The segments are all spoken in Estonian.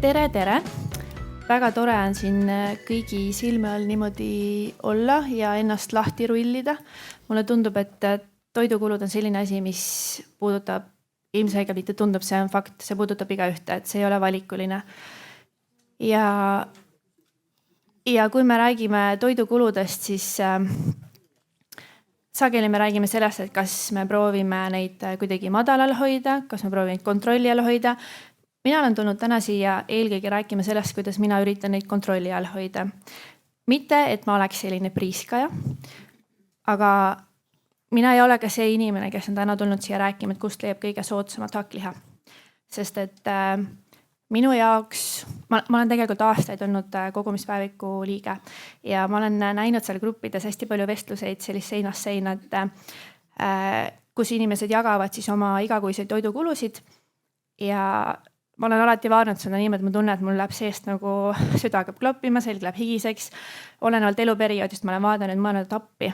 Tere! Väga tore on siin kõigi silme all niimoodi olla ja ennast lahti rullida. Mulle tundub, et toidukulud on selline asi, mis puudutab, ilmselgelt mitte tundub, see on fakt, see puudutab igaühte, et see ei ole valikuline. Ja kui me räägime toidukuludest, siis sageli me räägime sellest, et kas me proovime neid kuidagi madalal hoida, kas me proovime neid kontrolli all hoida. Mina olen tulnud täna siia eelkõige rääkima sellest, kuidas mina üritan neid kontrolli all hoida. Mitte, et ma oleks selline priiskaja, aga mina ei ole ka see inimene, kes on täna tulnud siia rääkima, et kust leiab kõige soodsamat hakkliha. Sest et minu jaoks, ma olen tegelikult aastaid olnud kogumispäeviku liige ja ma olen näinud seal gruppides hästi palju vestluseid sellist seinast seina, kus inimesed jagavad siis oma igakuiseid toidukulusid ja ma olen alati vaadanud seda niimoodi, et ma tunnen, et mul läheb seest nagu süda hakkab kloppima, selg läheb higiseks. Olenevalt eluperioodist ma olen vaadanud, mõelnud, et appi.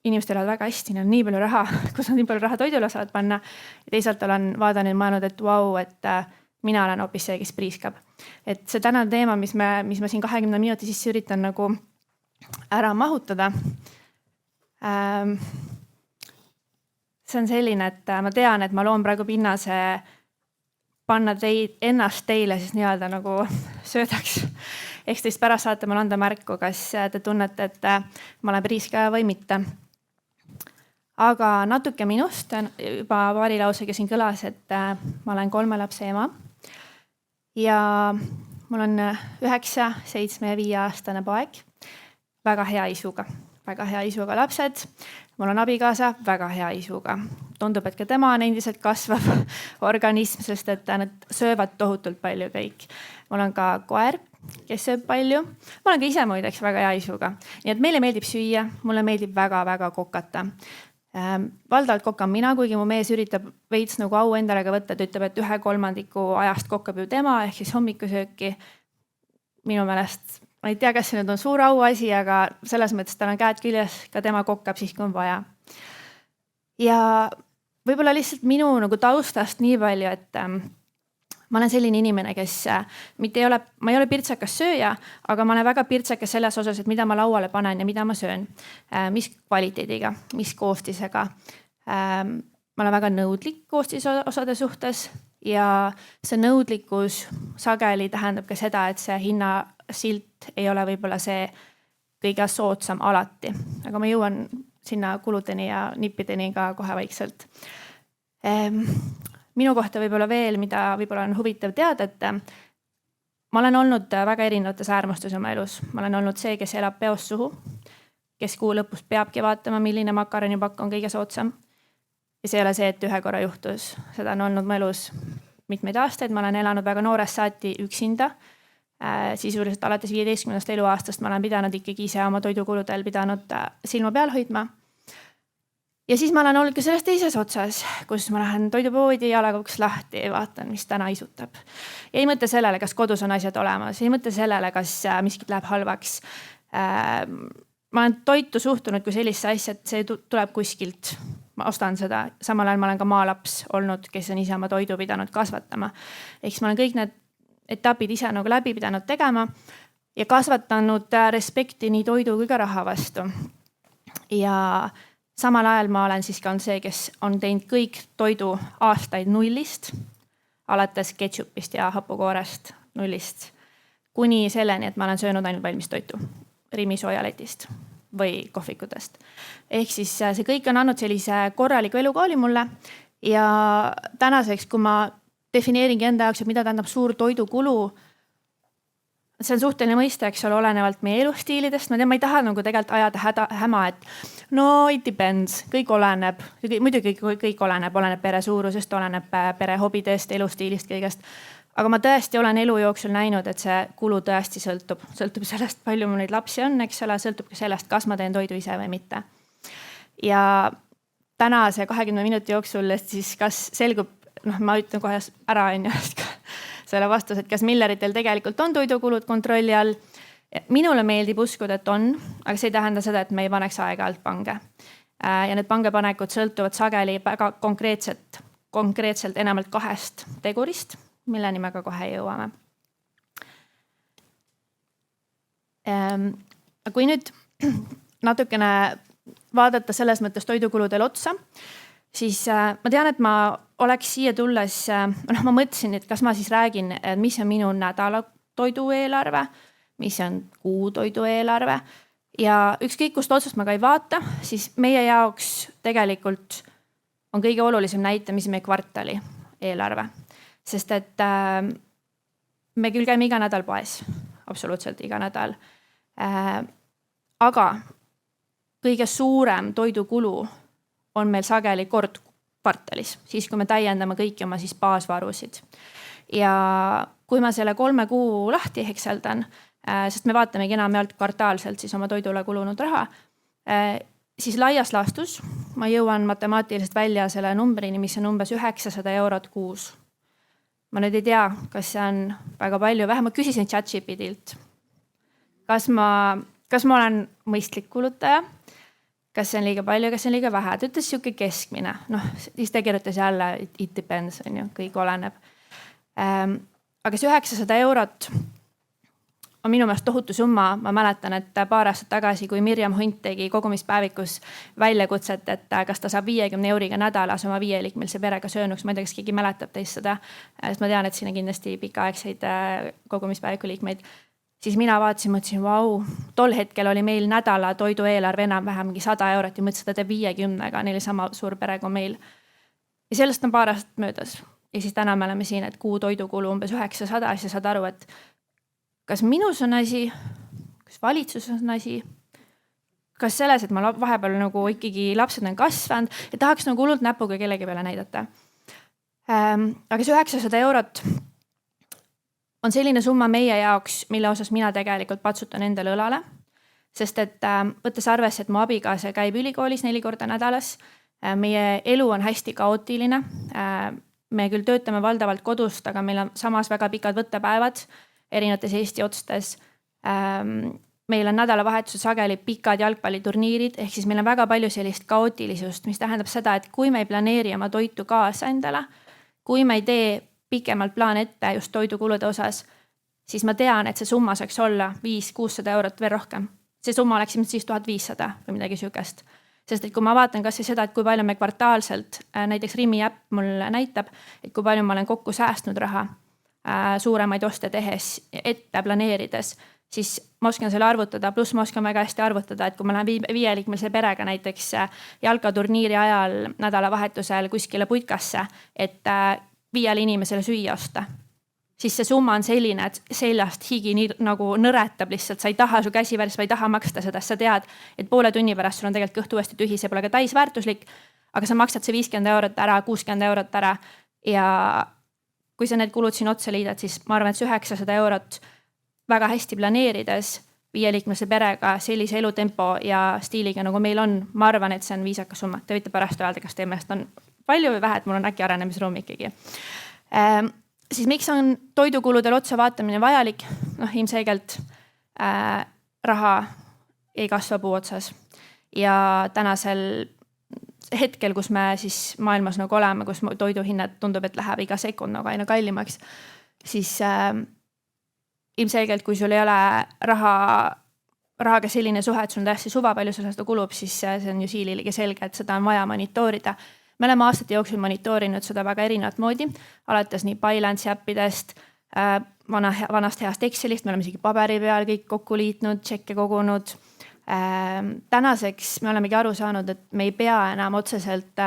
Inimesed elavad väga hästi, neil on nii palju raha, kus nad nii palju raha toidule saavad panna. Ja teisalt olen vaadanud, mõelnud, et vau, et mina olen hoopis see, kes priiskab. Et see tänane teema, mis ma siin 20 minuti sisse üritan nagu ära mahutada. See on selline, et ma tean, et ma loon praegu pinnase panna ennast teile siis nii-öelda nagu söödaks. Ehk siis pärast saate mul anda märku, kas te tunnete, et ma olen priiskaja või mitte. Aga natuke minust, juba paari lausega siin kõlas, et ma olen 3 lapse ema. Ja mul on 9, 7 ja 5 aastane poeg. Väga hea isuga lapsed. Mul on abikaasa väga hea isuga. Tundub, et ka tema on endiselt kasvav organism, sest et nad söövad tohutult palju kõik. Mul on ka koer, kes sööb palju. Ma olen ka ise muideks väga hea isuga. Nii et meile meeldib süüa, mulle meeldib väga kokata. Valdavalt kokan mina, kuigi mu mees üritab veits nagu au endale võtta, et ütleb, et 1/3 ajast kokab ju tema, ehk siis hommikusööki. Minu meelest ma ei tea, kas see nüüd on suur auasi, aga selles mõttes tal on käed küljes, ka tema kokkab siis, kui on vaja. Ja võib-olla lihtsalt minu nagu taustast nii palju, et ma olen selline inimene, kes ma ei ole pirtsakas sööja, aga ma olen väga pirtsakas selles osas, et mida ma lauale panen ja mida ma söön. Mis kvaliteediga, mis koostisega. Ma olen väga nõudlik koostisosade suhtes ja see nõudlikkus sageli tähendab ka seda, et see hinnasilt ei ole võib-olla see kõige soodsam alati. Aga ma jõuan sinna kuludeni ja nippideni ka kohe vaikselt. Minu kohta võib-olla veel, mida võib-olla on huvitav teada, et ma olen olnud väga erinevates äärmustes oma elus. Ma olen olnud see, kes elab peost suhu, kes kuu lõpus peabki vaatama, milline makaronipakk on kõige soodsam. Ja see ei ole see, et ühe korra juhtus. Seda on olnud mu elus mitmeid aastaid. Ma olen elanud väga noorest saati üksinda. Sisuliselt alates 15. eluaastast ma olen pidanud ikkagi ise oma toidukuludel pidanud silma peal hoidma. Ja siis ma olen olnud ka selles teises otsas, kus ma lähen toidupoodi jalaga uks lahti ja vaatan, mis täna isutab. Ja ei mõtle sellele, kas kodus on asjad olemas. Ei mõtle sellele, kas miskit läheb halvaks. Ma olen toitu suhtunud kui sellisse asja, et see tuleb kuskilt. Ma ostan seda. Samal ajal ma olen ka maalaps olnud, kes on ise oma toidu pidanud kasvatama. Ehk ma olen kõik need etapid ise nagu läbi pidanud tegema ja kasvatanud respekti nii toidu kui ka raha vastu. Ja samal ajal ma olen siis ka see, kes on teinud kõik toidu aastaid nullist, alates ketšupist ja hapukoorest nullist, kuni selleni, et ma olen söönud ainult valmis toitu Rimi soojaletist või kohvikutest. Ehk siis see kõik on andnud sellise korraliku elukooli mulle ja tänaseks, kui ma defineeringi enda jaoks, et mida tähendab suur toidukulu, see on suhteline mõiste, eks ole, olenevalt meie elustiilidest. Ma ei taha nagu tegelikult ajada häma, et no it depends, kõik oleneb. Muidugi kõik oleneb pere suurusest, oleneb pere hobidest, elustiilist, kõigest. Aga ma tõesti olen elu jooksul näinud, et see kulu tõesti sõltub. Sõltub sellest, palju mul neid lapsi on, eks ole, sõltub ka sellest, kas ma teen toidu ise või mitte. Ja täna see 20 minuti jooksul siis kas selgub, ma ütlen kohe ära selle vastus, et kas milleritel tegelikult on toidukulud kontrolli all. Minule meeldib uskuda, et on, aga see ei tähenda seda, et me ei paneks aeg-ajalt pange. Ja need pangepanekud sõltuvad sageli väga konkreetselt enamalt 2 tegurist, milleni me ka kohe jõuame. Kui nüüd natukene vaadata selles mõttes toidukuludel otsa, siis ma tean, et ma oleks siia tulles, ma mõtlesin, et kas ma siis räägin, mis on minu nädala toidueelarve, mis on kuu toidueelarve ja ükskõik kust otsast ma ka ei vaata, siis meie jaoks tegelikult on kõige olulisem näita, mis meie kvartali eelarve. Sest et me küll käime iga nädal poes, absoluutselt iga nädal. Aga kõige suurem toidukulu on meil sageli kord kvartalis, siis kui me täiendame kõiki oma siis baasvarusid. Ja kui ma selle 3 kuu lahti hekseldan, sest me vaatamegi enamjaolt kvartaalselt siis oma toidule kulunud raha, siis laias laastus ma jõuan matemaatiliselt välja selle numbrini, mis on umbes 900 eurot kuus. Ma nüüd ei tea, kas see on väga palju, vähemalt küsisin ChatGPTilt. Kas ma olen mõistlik kulutaja? Kas see on liiga palju, kas see on liiga vähe? Ta ütles siuke keskmine. Siis ta kirjutas jälle, it depends, on ju, kõik oleneb. Aga see 900 eurot on minu meelest tohutu summa. Ma mäletan, et paar aastat tagasi, kui Mirjam Hunt tegi kogumispäevikus väljakutset, et kas ta saab 50 euriga nädalas oma 5-liikmelise perega söönuks. Ma ei tea, kas keegi mäletab teist seda. Sest ma tean, et siin on kindlasti pikaaegseid kogumispäeviku liikmeid. Siis mina vaatasin, mõtlesin, vau, tol hetkel oli meil nädala toidueelarve enam-vähem mingi 100 eurot ja mõtlesin, et ta teeb 50-ga, neil sama suur perega on meil. Ja sellest on paar aastat möödas. Ja siis täna me oleme siin, et kuu toidukulu umbes 900 ja saad aru, et kas minus on asi, kas valitsus on asi, kas selles, et ma vahepeal nagu ikkagi lapsed on kasvanud ja tahaks nagu hullult näpuga kellegi peale näidata. Aga see 900 eurot on selline summa meie jaoks, mille osas mina tegelikult patsutan endale õlale, sest et võttes arvesse, et mu abikaasa käib ülikoolis 4 korda nädalas, meie elu on hästi kaootiline, me küll töötame valdavalt kodust, aga meil on samas väga pikad võttepäevad erinevates Eesti otstes. Meil on nädalavahetused sageli pikad jalgpalliturniirid, ehk siis meil on väga palju sellist kaootilisust, mis tähendab seda, et kui me ei planeeri oma toitu kaasa endale, kui me ei tee pikemalt plaan ette just toidukulude osas, siis ma tean, et see summa saaks olla 500-600 eurot veel rohkem. See summa oleks siis 1500 või midagi sükest. Sest et kui ma vaatan kas seda, et kui palju me kvartaalselt, näiteks Rimi äpp mul näitab, et kui palju ma olen kokku säästnud raha suuremaid oste tehes, ette planeerides, siis ma oskan selle arvutada, pluss ma oskan väga hästi arvutada, et kui ma lähen 5-liikmelise perega näiteks jalkaturniiri ajal nädalavahetusel kuskile puitkasse, et 5 inimesele süüa osta, siis see summa on selline, et seljast higi nii nagu nõretab lihtsalt, sa ei taha su käsi värs, sa ei taha maksta seda, sa tead, et poole tunni pärast sul on tegelikult kõht uuesti tühi, see pole ka täisväärtuslik, aga sa maksad see 50 eurot ära, 60 eurot ära ja kui sa need kulud siin otsa liidad, siis ma arvan, et see 900 eurot väga hästi planeerides 5-liikmelise perega sellise elutempo ja stiiliga, nagu meil on, ma arvan, et see on viisakas summa. Te võite pärast öelda, kas teie meelest on palju või vähe, et mul on äkki arenemisruum ikkagi. Siis miks on toidukuludel otsa vaatamine vajalik? Ilmselgelt raha ei kasva puu otsas. Ja tänasel hetkel, kus me siis maailmas nagu oleme, kus toiduhinnad tundub, et läheb iga sekund nagu aina kallimaks, siis ilmselgelt, kui sul ei ole rahaga selline suhe, et sul on täiesti suva palju seda kulub, siis see on ju siililigi selge, et seda on vaja monitoorida. Me oleme aastate jooksul monitoorinud seda väga erinevat moodi, alates nii Bylance äppidest, vanast heast Excelist, me oleme isegi paberi peal kõik kokku liitnud, tšekke kogunud. Tänaseks me olemegi aru saanud, et me ei pea enam otseselt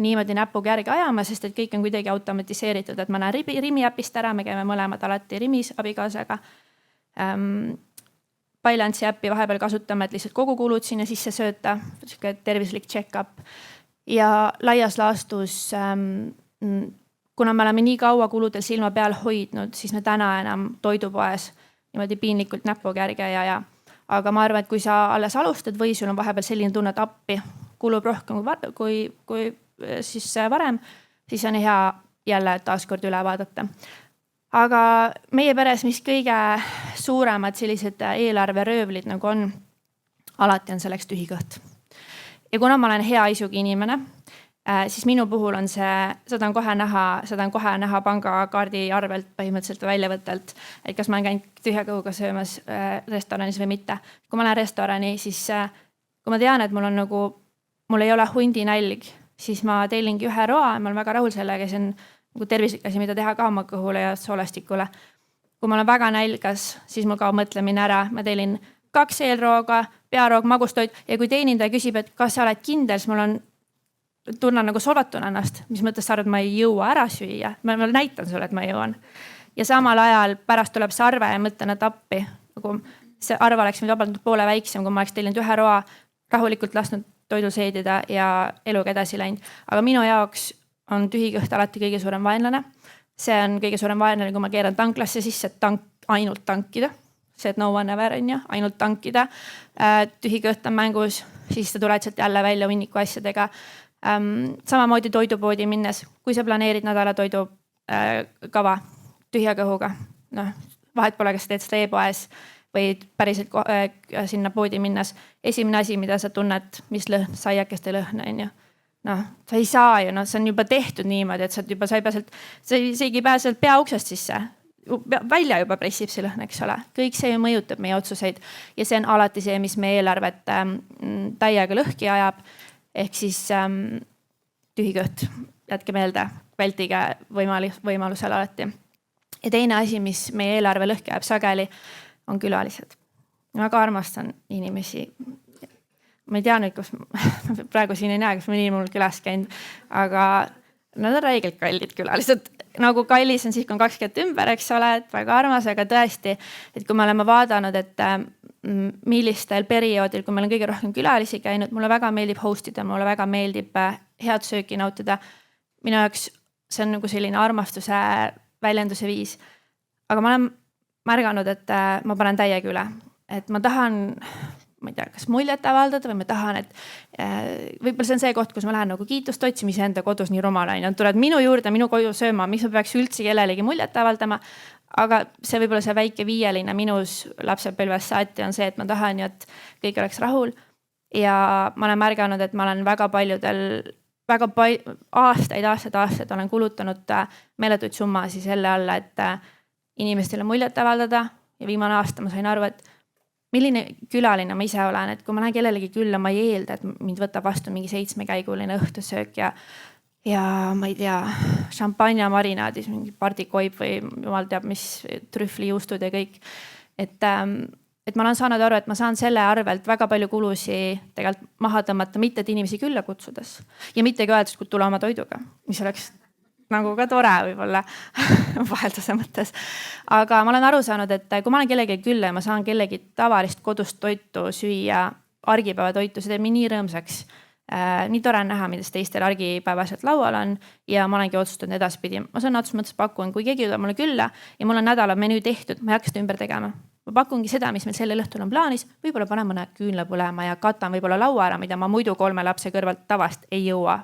niimoodi näpuga järgi ajama, sest et kõik on kuidagi automatiseeritud, et ma näen Rimi äpist ära, me käime mõlemad alati Rimis abikaasaga. Bylance'i äppi vahepeal kasutame, et lihtsalt kogu kulud sinna sisse sööta, tervislik check-up. Ja laias laastus, kuna me oleme nii kaua kuludel silma peal hoidnud, siis me täna enam toidupoes niimoodi piinlikult näpuga järgi ei aja. Aga ma arvan, et kui sa alles alustad või sul on vahepeal selline tunne, et appi kulub rohkem kui siis varem, siis on hea jälle taaskord üle vaadata. Aga meie peres, mis kõige suuremad sellised eelarveröövlid nagu on, alati on selleks tühi kõht. Ja kuna ma olen hea isugi inimene siis minu puhul on seda on kohe näha pangakaardi arvelt põhimõtteliselt väljavõttelt, et kas ma olen käinud tühja kõhuga söömas restoranis või mitte. Kui ma lähen restorani, siis kui ma tean, et mul ei ole hundinälg, siis ma tellingi ühe roa, ma olen väga rahul sellega, see on nagu tervislik asi, mida teha ka oma kõhule ja soolestikule. Kui ma olen väga nälgas, siis mul kaob mõtlemine ära, ma tellin 2 eelrooga, pearoog, magustoit ja kui teenindaja küsib, et kas sa oled kindel, siis tunnen nagu solvatun ennast, mis mõttes sa arvad, et ma ei jõua ära süüa. Ma näitan sulle, et ma jõuan. Ja samal ajal pärast tuleb see arve ja mõtlen, et appi. Nagu see arve oleks vabalt poole väiksem, kui ma oleks tellinud ühe roa, rahulikult lasknud toidul seedida ja eluga edasi läinud. Aga minu jaoks on tühi kõht alati kõige suurem vaenlane. See on kõige suurem vaenlane, kui ma keeran tanklasse sisse, et ainult tankida. See, et no one ever on ju, ainult tankida. Tühi kõht on mängus, siis sa tuled sealt jälle välja hunniku asjadega. Samamoodi toidupoodi minnes, kui sa planeerid nädala toidu kava tühja kõhuga, vahet pole, kas teed seda e-poes või päriselt sinna poodi minnes. Esimene asi, mida sa tunned, mis lõhn, saiakeste lõhn on ju. Sa ei saa ju, see on juba tehtud niimoodi, et sa ei pääse sealt peauksest sisse. Välja juba pressib see lõhn, eks ole. Kõik see mõjutab meie otsuseid ja see on alati see, mis meie eelarvet täiega lõhki ajab. Ehk siis tühi kõht, jätke meelde, vältige võimalusel alati. Ja teine asi, mis meie eelarve lõhki ajab sageli, on külalised. Ma väga armastan inimesi. Ma ei tea nüüd, kus praegu siin ei näe, kus mõni mul külas käinud, aga nad on räigelt kallid külalised. Nagu kallis on siis, kui on 20 ümber, eks ole, et väga armas, aga tõesti, et kui me oleme vaadanud, et millistel perioodil, kui meil on kõige rohkem külalisi käinud, mulle väga meeldib hostida, mulle väga meeldib head sööki nautida. Minu jaoks see on nagu selline armastuse väljenduse viis. Aga ma olen märganud, et ma panen täiega üle. Et ma tahan, ma ei tea, kas muljet avaldada või ma tahan, et võib-olla see on see koht, kus ma lähen nagu kiitust otsimise enda kodus nii rumalain. Nad tulevad minu juurde, minu koju sööma, miks ma peaks üldse kellelegi muljet avaldama. Aga see võib-olla see väike viieline minus lapsepõlves saati on see, et ma tahan ju, et kõik oleks rahul. Ja ma olen märganud, et ma olen väga aastaid olen kulutanud meeletuid summasi selle alla, et inimestele muljet avaldada. Ja viimane aasta ma sain aru, et milline külaline ma ise olen, et kui ma lähen kellelegi külla, ma ei eelda, et mind võtab vastu mingi 7-käiguline õhtusöök ja ma ei tea, šampanja marinaadis, mingi pardikoip või jumal teab, mis trühvlijuustud ja kõik. Et ma olen saanud aru, et ma saan selle arvelt väga palju kulusi tegelikult maha tõmmata, mitte et inimesi külla kutsudes. Ja mitte ka öeldes, kui tule oma toiduga, mis oleks nagu ka tore võib-olla vahelduse mõttes. Aga ma olen aru saanud, et kui ma olen kellegi külla ja ma saan kellegi tavalist kodust toitu süüa, argipäeva toitu, see teeb nii rõõmsaks. Nii tore on näha, mida teistel argipäevaselt laual on ja ma olengi otsustanud edaspidi. Ma sõna otsus mõttes pakun, kui keegi tuleb mulle külla ja mul on nädala menüü tehtud, ma ei hakka seda ümber tegema. Ma pakungi seda, mis meil sellel õhtul on plaanis, võib-olla panen mõne küünla põlema ja katan võib-olla laua ära, mida ma muidu 3 lapse kõrvalt tavast ei jõua.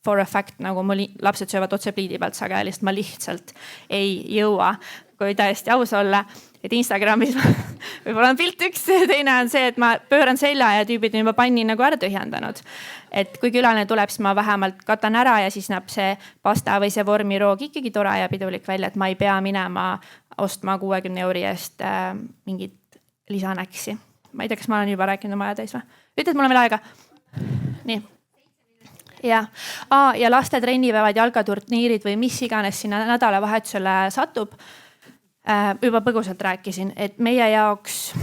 For a fact, nagu mul lapsed söövad otse pliidi pealt sageli, sest ma lihtsalt ei jõua, kui täiesti aus olla. Et Instagramis võib-olla on pilt üks, teine on see, et ma pööran selja ja tüübid on juba panni nagu ära tühjendanud. Et kui külaline tuleb, siis ma vähemalt katan ära ja siis näeb see pasta või see vormiroog ikkagi tore ja pidulik välja, et ma ei pea minema ostma 60 € eest mingit lisanäksi. Ma ei tea, kas ma olen juba rääkinud oma aja täis või? Ütled, mul on veel aega. Nii. Ja laste trennipäevad, jalgaturniirid või mis iganes sinna nädalavahetusele satub. Juba põgusalt rääkisin, et meie jaoks,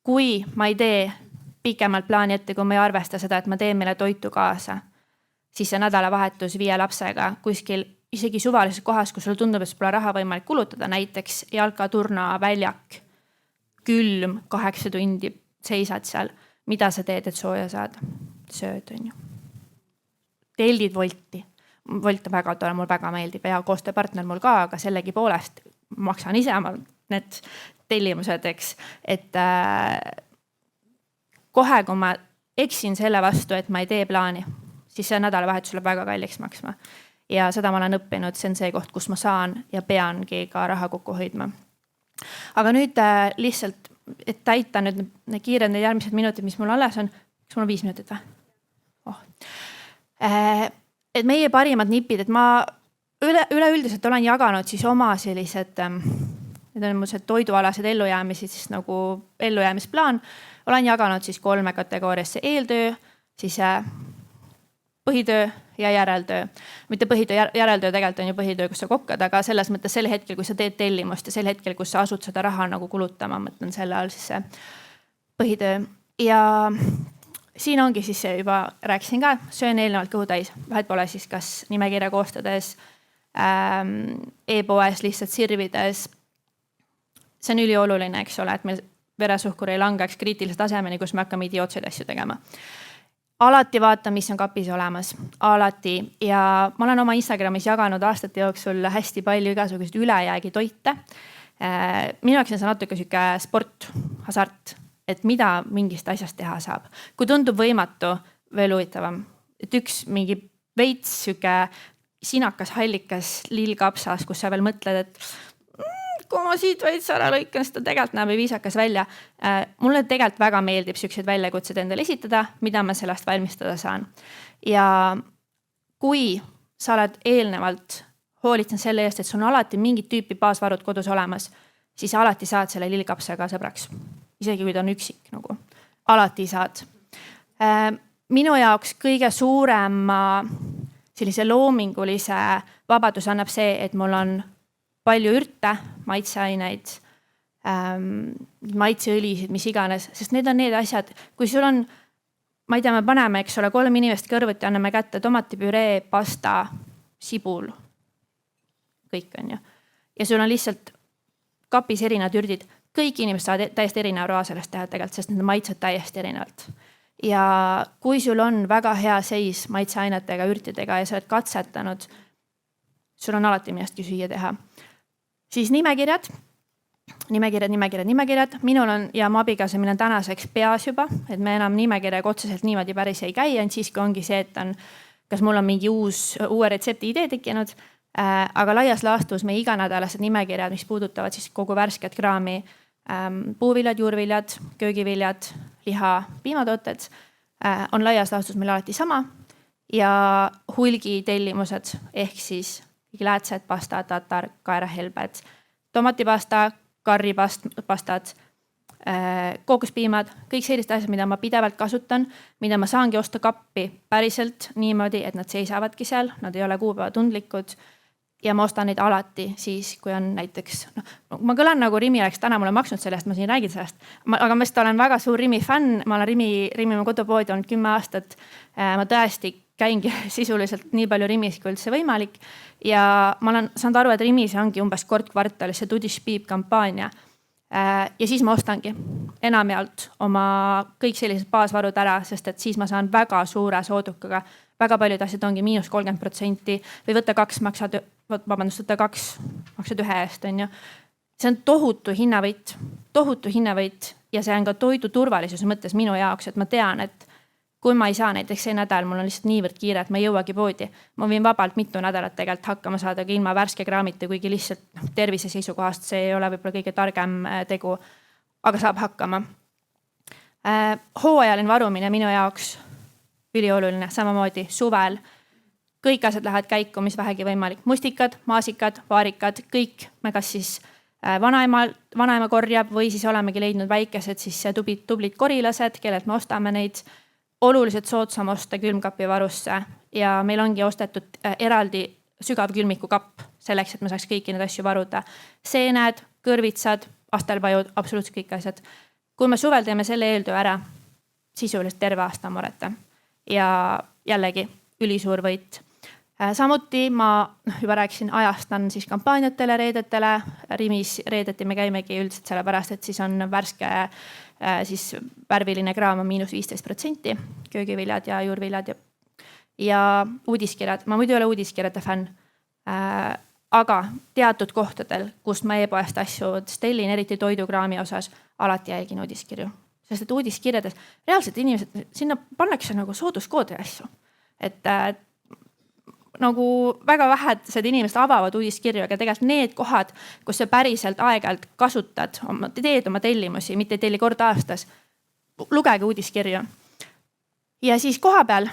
kui ma ei tee pikemalt plaani ette, kui ma ei arvesta seda, et ma teen meile toitu kaasa, siis see nädalavahetus 5 lapsega kuskil isegi suvalises kohas, kus sul tundub, et pole raha võimalik kulutada, näiteks jalkaturna väljak, külm, 8 tundi seisad seal, mida sa teed, et sooja saada? Sööd on ju. Teldid Wolti. Wolt on väga tore, mul väga meeldib ja koostööpartner mul ka, aga sellegi poolest maksan ise need tellimused, eks. Et kohe, kui ma eksin selle vastu, et ma ei tee plaani, siis see nädalavahetus tuleb väga kalliks maksma. Ja seda ma olen õppinud, see on see koht, kus ma saan ja peangi ka raha kokku hoidma. Aga nüüd lihtsalt, et täita nüüd kiired need järgmised minutid, mis mul alles on. Kas mul on 5 minutit või? Et meie parimad nipid, et ma üleüldiselt olen jaganud siis oma sellised, need on mu toidualased ellujäämisi, siis nagu ellujäämisplaan, olen jaganud siis 3 kategooriasse: eeltöö, siis põhitöö ja järeltöö. Mitte põhitöö, järeltöö tegelikult on ju põhitöö, kus sa kokkad, aga selles mõttes sel hetkel, kui sa teed tellimust ja sel hetkel, kus sa asud seda raha nagu kulutama, mõtlen selle all siis see põhitöö. Ja siin ongi siis see juba rääkisin ka, söön eelnevalt kõhu täis, vahet pole siis kas nimekirja koostades, e-poes lihtsalt sirvides. See on ülioluline, eks ole, et meil veresuhkur ei langeks kriitilise tasemeni, kus me hakkame idiootseid asju tegema. Alati vaata, mis on kapis olemas, alati. Ja ma olen oma Instagramis jaganud aastate jooksul hästi palju igasuguseid ülejäägi toite. Minu jaoks on see natuke sihuke sport, hasart, et mida mingist asjast teha saab. Kui tundub võimatu, veel huvitavam, et üks mingi veits sihuke sinakas, hallikas lillkapsas, kus sa veel mõtled, et kui ma siit veits ära lõikan, seda tegelikult näeb viisakas välja. Mulle tegelikult väga meeldib siuksed väljakutsed endale esitada, mida ma sellest valmistada saan. Ja kui sa oled eelnevalt hoolitsen selle eest, et sul on alati mingit tüüpi baasvarud kodus olemas, siis alati saad selle lillkapsaga sõbraks. Isegi kui ta on üksik, nagu alati saad. Minu jaoks kõige suurema sellise loomingulise vabaduse annab see, et mul on palju ürte, maitseaineid, maitseõlisid, mis iganes, sest need on need asjad, kui sul on, ma ei tea, me paneme, eks ole, 3 inimest kõrvuti, anname kätte tomatipüree, pasta, sibul, kõik on ju. Ja sul on lihtsalt kapis erinevad ürdid, kõik inimesed saavad täiesti erineva roa sellest teha tegelikult, sest need maitsed täiesti erinevalt. Ja kui sul on väga hea seis maitseainetega, ürtidega ja sa oled katsetanud, sul on alati millestki süüa teha. Siis nimekirjad. Minul on ja mu abikaasa meil on tänaseks peas juba, et me enam nimekirjaga otseselt niimoodi päris ei käi, ainult siis, kui ongi see, et on, kas mul on mingi uue retsepti idee tekkinud, aga laias laastus meie iganädalased nimekirjad, mis puudutavad siis kogu värsket kraami, puuviljad, juurviljad, köögiviljad, liha, piimatooted, on laias laastus meil alati sama ja hulgi tellimused ehk siis läätsed, pasta, tatar, kaerahelbed, tomatipasta, karripastad, kookospiimad, kõik sellised asjad, mida ma pidevalt kasutan, mida ma saangi osta kappi päriselt niimoodi, et nad seisavadki seal, nad ei ole kuupäevatundlikud ja ma ostan neid alati siis, kui on näiteks, ma kõlan nagu Rimi oleks täna mulle maksnud sellest, ma siin räägin sellest, aga ma olen väga suur Rimi fänn, ma olen Rimi mu kodupoodi olnud 10 aastat, ma tõesti käingi sisuliselt nii palju Rimis kui üldse võimalik ja ma olen saanud aru, et Rimis ongi umbes kord kvartalis see Tudish-Beep kampaania ja siis ma ostangi enamjaolt oma kõik sellised baasvarud ära, sest et siis ma saan väga suure soodukaga, väga paljud asjad ongi -30% või võtta 2 maksad, võtta 2 maksad 1 eest, on ju. See on tohutu hinnavõit ja see on ka toidu turvalisuse mõttes minu jaoks, et ma tean, et kui ma ei saa näiteks see nädal, mul on lihtsalt niivõrd kiire, et ma ei jõuagi poodi. Ma võin vabalt mitu nädalat tegelikult hakkama saada ka ilma värske kraamita, kuigi lihtsalt tervise seisukohast see ei ole võib-olla kõige targem tegu, aga saab hakkama. Hooajaline varumine minu jaoks ülioluline, samamoodi suvel. Kõik asjad lähevad käiku, mis vähegi võimalik. Mustikad, maasikad, vaarikad, kõik me kas siis vanaema korjab või siis olemegi leidnud väikesed siis tublid korilased, kellelt me ostame neid oluliselt soodsam osta külmkapivarusse ja meil ongi ostetud eraldi sügavkülmiku kapp selleks, et me saaks kõiki neid asju varuda. Seened, kõrvitsad, astelpajud, absoluutselt kõik asjad. Kui me suvel teeme selle eeltöö ära, sisuliselt terve aasta mureta ja jällegi ülisuur võit. Samuti ma juba rääkisin, ajastan siis kampaaniatele, reedetele. Rimis reedeti me käimegi üldiselt sellepärast, et siis on värske siis värviline kraam on -15%, köögiviljad ja juurviljad ja uudiskirjad. Ma muidu ei ole uudiskirjade fänn, aga teatud kohtadel, kust ma e-poest asju tellin, eriti toidukraami osas, alati jälgin uudiskirju. Sest et uudiskirjades reaalselt inimesed, sinna pannakse nagu sooduskoodi asju. Et nagu väga vähesed inimesed avavad uudiskirju, aga tegelikult need kohad, kus sa päriselt aeg-ajalt kasutad, teed oma tellimusi, mitte telli kord aastas, lugege uudiskirju. Ja siis koha peal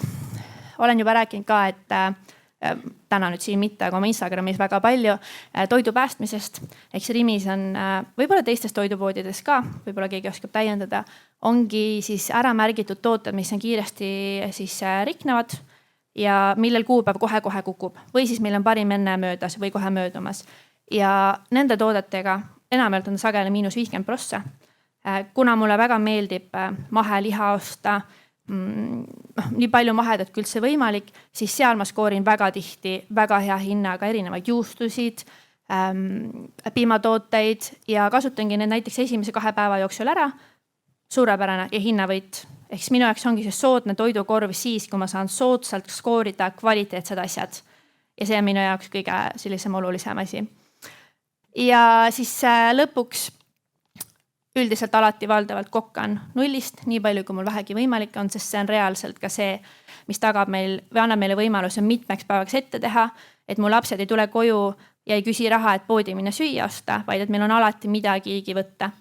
olen juba rääkinud ka, et täna nüüd siin mitte, aga oma Instagramis väga palju toidu päästmisest. Eks Rimis on võib-olla teistes toidupoodides ka, võib-olla keegi oskab täiendada, ongi siis ära märgitud tooted, mis on kiiresti siis riknevad ja millel kuupäev kohe-kohe kukub või siis meil on parim enne möödas või kohe möödumas. Ja nende toodetega enamjaolt on sageli -50%. Kuna mulle väga meeldib maheliha osta, nii palju mahedat kui üldse võimalik, siis seal ma skoorin väga tihti väga hea hinnaga erinevaid juustusid, piimatooteid ja kasutangi need näiteks esimese 2 päeva jooksul ära. Suurepärane ja hinnavõit. Ehk minu jaoks ongi see soodne toidukorv siis, kui ma saan soodsalt skoorida kvaliteetsed asjad. Ja see on minu jaoks kõige sellisem olulisem asi. Ja siis lõpuks üldiselt alati valdavalt kokkan nullist, nii palju kui mul vähegi võimalik on, sest see on reaalselt ka see, mis tagab meil või annab meile võimaluse mitmeks päevaks ette teha, et mu lapsed ei tule koju ja ei küsi raha, et poodi minna süüa osta, vaid et meil on alati midagigi võtta.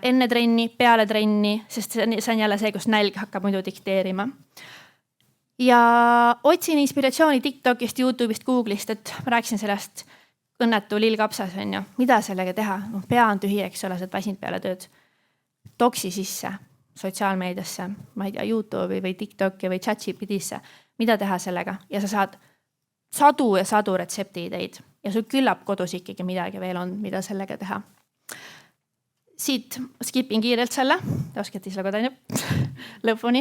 Enne trenni, peale trenni, sest see on jälle see, kus nälg hakkab muidu dikteerima. Ja otsin inspiratsiooni TikTokist, YouTube'ist, Google'ist, et ma rääkisin sellest õnnetu lillkapsas on ju, mida sellega teha? Pea on tühi, eks ole, sa oled väsinud peale tööd. Toksi sisse sotsiaalmeediasse, ma ei tea, YouTube'i või TikTok'i või ChatGPT'sse. Mida teha sellega? Ja sa saad sadu ja sadu retseptiideid ja sul küllap kodus ikkagi midagi veel on, mida sellega teha. Siit skipin kiirelt selle, te oskate ise lugeda lõpuni.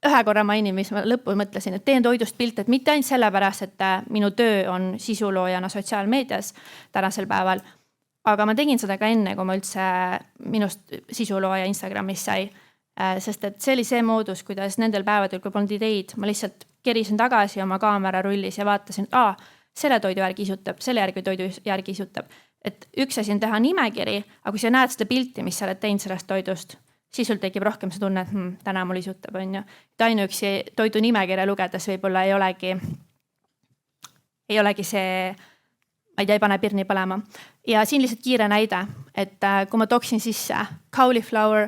Ühe korra mainin, mis ma lõppu mõtlesin, et teen toidust pilt, et mitte ainult sellepärast, et minu töö on sisuloojana sotsiaalmeedias tänasel päeval, aga ma tegin seda ka enne, kui ma üldse minust sisulooja Instagramis sai. Sest et see oli see moodus, kuidas nendel päevadel, kui polnud ideid, ma lihtsalt kerisin tagasi oma kaamera rullis ja vaatasin, selle toidu järgi isutab, selle toidu järgi isutab. Et üks asi on teha nimekiri, aga kui sa näed seda pilti, mis sa oled teinud sellest toidust, siis sul tekib rohkem see tunne, et täna mul isutab, on ju. Et ainuüksi toidu nimekirja lugedes võib-olla ei olegi see, ma ei tea, ei pane pirni põlema. Ja siin lihtsalt kiire näide, et kui ma toksin sisse cauliflower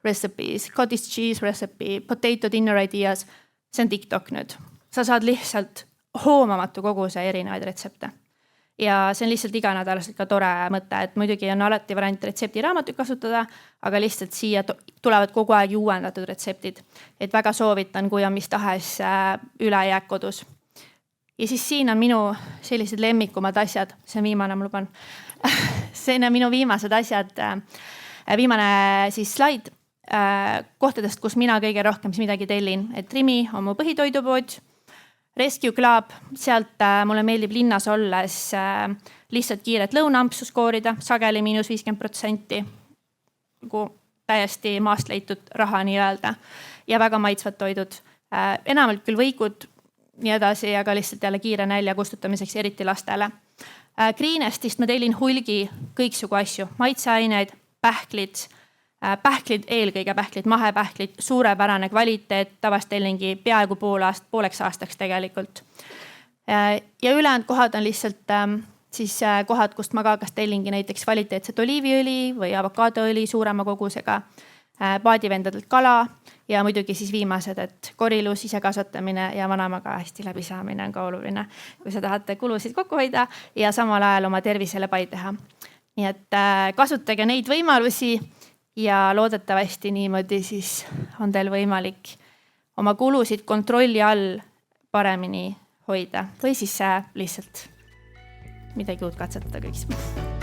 recipes, cottage cheese recipe, potato dinner ideas, see on TikTok nüüd. Sa saad lihtsalt hoomamatu koguse erinevaid retsepte. Ja see on lihtsalt iganädalaselt ka tore mõte, et muidugi on alati variant retseptiraamatuid kasutada, aga lihtsalt siia tulevad kogu aeg uuendatud retseptid. Et väga soovitan, kui on mis tahes ülejääk kodus. Ja siis siin on minu sellised lemmikumad asjad, see on viimane, ma luban. See on minu viimased asjad, viimane siis slaid kohtadest, kus mina kõige rohkem midagi tellin. Et Rimi on mu põhitoidupood, Rescue Club, sealt mulle meeldib linnas olles lihtsalt kiiret lõunaampsu skoorida, sageli -50%, täiesti maast leitud raha nii öelda ja väga maitsvad toidud. Enamalt küll võikud nii edasi, aga lihtsalt jälle kiire nälja kustutamiseks, eriti lastele. Greenestist ma tellin hulgi kõiksugu asju, maitseaineid, pähklid, eelkõige pähklid, mahepähklid, suurepärane kvaliteet, tavast tellingi peaaegu pooleks aastaks tegelikult. Ja ülejäänud kohad on lihtsalt siis kohad, kust ma ka kas tellingi näiteks kvaliteetset oliiviõli või avokaadoõli suurema kogusega, paadivendadelt kala ja muidugi siis viimased, et korilus, ise kasvatamine ja vanemaga hästi läbisaamine on ka oluline, kui sa tahate kulusid kokku hoida ja samal ajal oma tervisele pai teha. Nii et kasutage neid võimalusi ja loodetavasti niimoodi siis on teil võimalik oma kulusid kontrolli all paremini hoida või siis lihtsalt midagi uut katsetada kõigis.